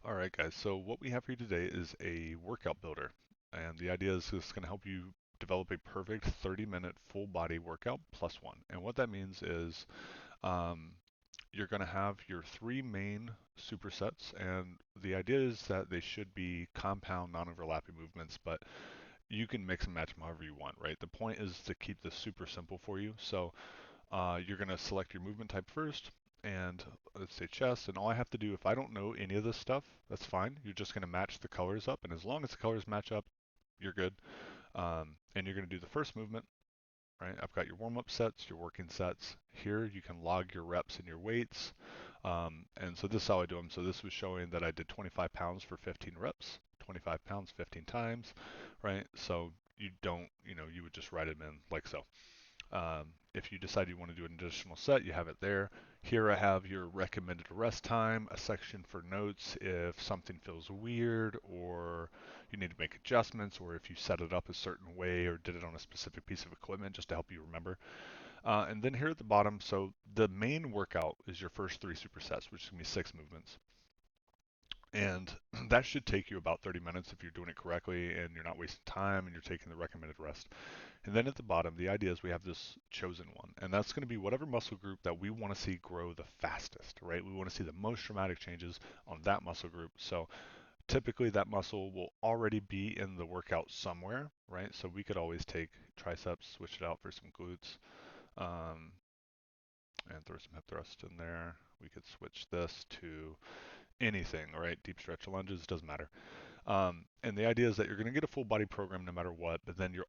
All right, guys. So what we have for you today is a workout builder. And the idea is this is going to help you develop a perfect 30-minute full body workout plus one. And what that means is um, you're going to have your three main supersets. And the idea is that they should be compound, non-overlapping movements, but you can mix and match them however you want, right? The point is to keep this super simple for you. So you're going to select your movement type first, and let's say chest, and all I have to do, if I don't know any of this stuff, that's fine. You're just going to match the colors up, and as long as the colors match up, you're good. And you're going to do the first movement, right? I've got your warm-up sets, your working sets. Here you can log your reps and your weights. And so this is how I do them. So this was showing that I did 25 pounds for 15 reps, 25 pounds 15 times, right? So you don't, you would just write them in like so. If you decide you want to do an additional set, you have it there. Here I have your recommended rest time, a section for notes if something feels weird or you need to make adjustments, or if you set it up a certain way or did it on a specific piece of equipment just to help you remember. And then here at the bottom, so the main workout is your first three supersets, which is going to be 6 movements. And that should take you about 30 minutes if you're doing it correctly and you're not wasting time and you're taking the recommended rest. And then at the bottom, the idea is we have this chosen one, and that's going to be whatever muscle group that we want to see grow the fastest, right? We want to see the most dramatic changes on that muscle group. So typically that muscle will already be in the workout somewhere, right? So we could always take triceps, switch it out for some glutes, um, and throw some hip thrust in there. We could switch this to anything, right? Deep stretch lunges, doesn't matter. And the idea is that you're going to get a full body program no matter what, but then you're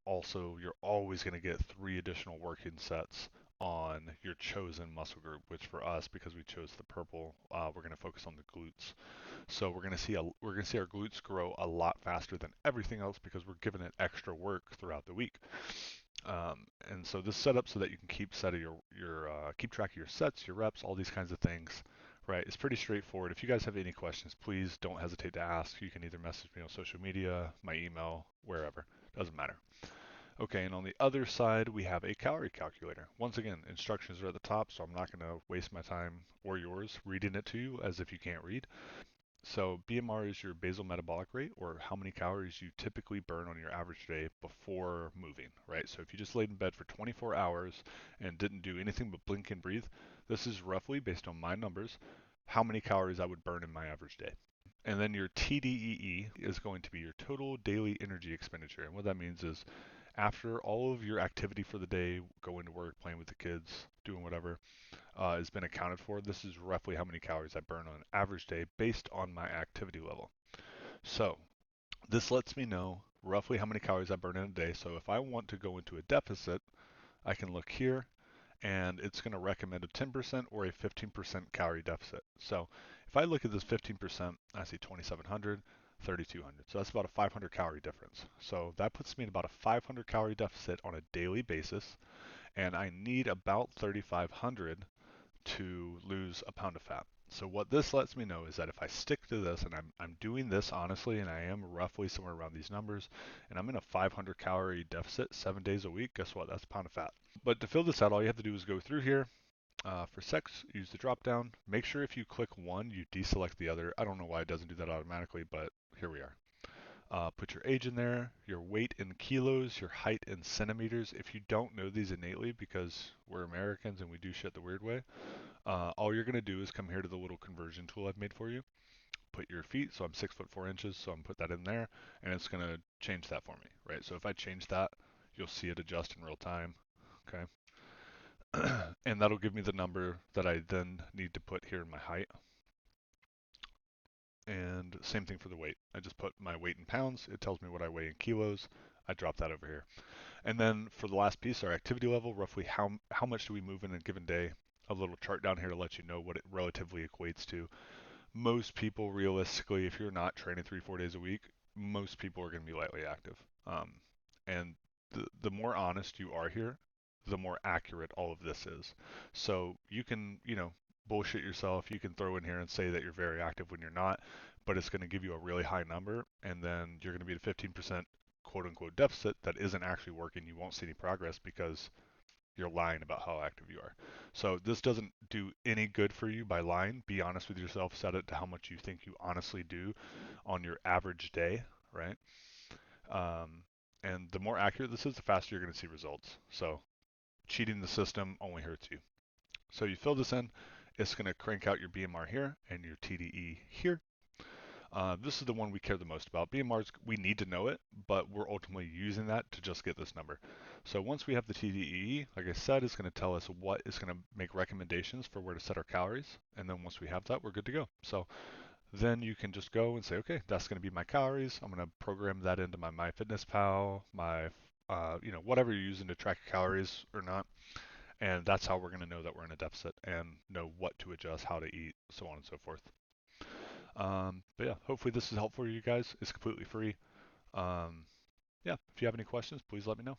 always going to get 3 additional working sets on your chosen muscle group, which for us, because we chose the purple, we're going to focus on the glutes. So we're going to see our glutes grow a lot faster than everything else because we're giving it extra work throughout the week. And so this setup so that you can keep set of keep track of your sets, your reps, all these kinds of things, right? It's pretty straightforward. If you guys have any questions, please don't hesitate to ask. You can either message me on social media, my email, wherever. Doesn't matter. Okay, and on the other side, we have a calorie calculator. Once again, instructions are at the top, so I'm not going to waste my time or yours reading it to you as if you can't read. So BMR is your basal metabolic rate, or how many calories you typically burn on your average day before moving, right? So if you just laid in bed for 24 hours and didn't do anything but blink and breathe, this is roughly, based on my numbers, how many calories I would burn in my average day. And then your TDEE is going to be your total daily energy expenditure. And what that means is after all of your activity for the day, going to work, playing with the kids, doing whatever, has been accounted for, this is roughly how many calories I burn on an average day based on my activity level. So this lets me know roughly how many calories I burn in a day. So if I want to go into a deficit, I can look here and it's going to recommend a 10% or a 15% calorie deficit. So if I look at this 15%, I see 2,700, 3,200. So that's about a 500 calorie difference. So that puts me in about a 500 calorie deficit on a daily basis, and I need about 3,500 to lose a pound of fat. So what this lets me know is that if I stick to this and I'm doing this honestly, and I am roughly somewhere around these numbers, and I'm in a 500 calorie deficit 7 days a week, guess what? That's a pound of fat. But to fill this out, all you have to do is go through here. For sex, use the drop down. Make sure if you click one, you deselect the other. I don't know why it doesn't do that automatically, but here we are. Put your age in there, your weight in kilos, your height in centimeters. If you don't know these innately, because we're Americans and we do shit the weird way, all you're going to do is come here to the little conversion tool I've made for you. Put your feet, so I'm 6 foot 4 inches, so I'm put that in there, and it's going to change that for me, right? So if I change that, you'll see it adjust in real time, okay? And that'll give me the number that I then need to put here in my height. And same thing for the weight. I just put my weight in pounds. It tells me what I weigh in kilos. I drop that over here. And then for the last piece, our activity level, roughly how much do we move in a given day? A little chart down here to let you know what it relatively equates to. Most people, realistically, if you're not training 3, 4 days a week, most people are going to be lightly active. And the more honest you are here, the more accurate all of this is. So you can, bullshit yourself. You can throw in here and say that you're very active when you're not, but it's going to give you a really high number, and then you're going to be at 15% quote unquote deficit that isn't actually working. You won't see any progress because you're lying about how active you are. So this doesn't do any good for you by lying. Be honest with yourself, set it to how much you think you honestly do on your average day, right? Um, and the more accurate this is, the faster you're going to see results. So cheating the system only hurts you. So you fill this in, it's going to crank out your BMR here and your TDE here. This is the one we care the most about. BMRs, we need to know it, but we're ultimately using that to just get this number. So once we have the TDEE, like I said, it's going to tell us what is going to make recommendations for where to set our calories. And then once we have that, we're good to go. So then you can just go and say, okay, that's going to be my calories. I'm going to program that into my MyFitnessPal, whatever you're using to track your calories or not. And that's how we're going to know that we're in a deficit and know what to adjust, how to eat, so on and so forth. But yeah, hopefully this is helpful for you guys. It's completely free. Um, yeah, if you have any questions, please let me know.